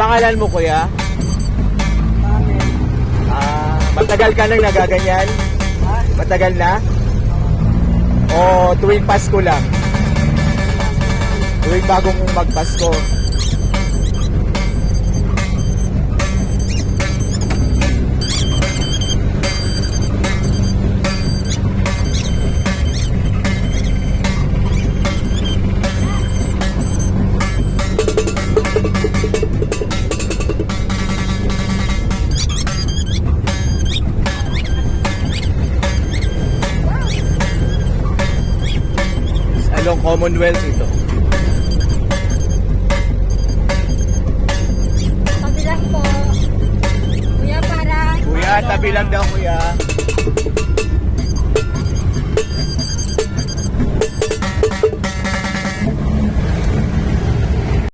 pangalan mo, kuya? Matagal ka nang nagaganyan? Matagal na? O tuwing Pasko lang? Tuwing bago mong magpasko? Along Commonwealth ito. Tabi lang po. Kuya, para. Kuya, tabi lang daw, kuya.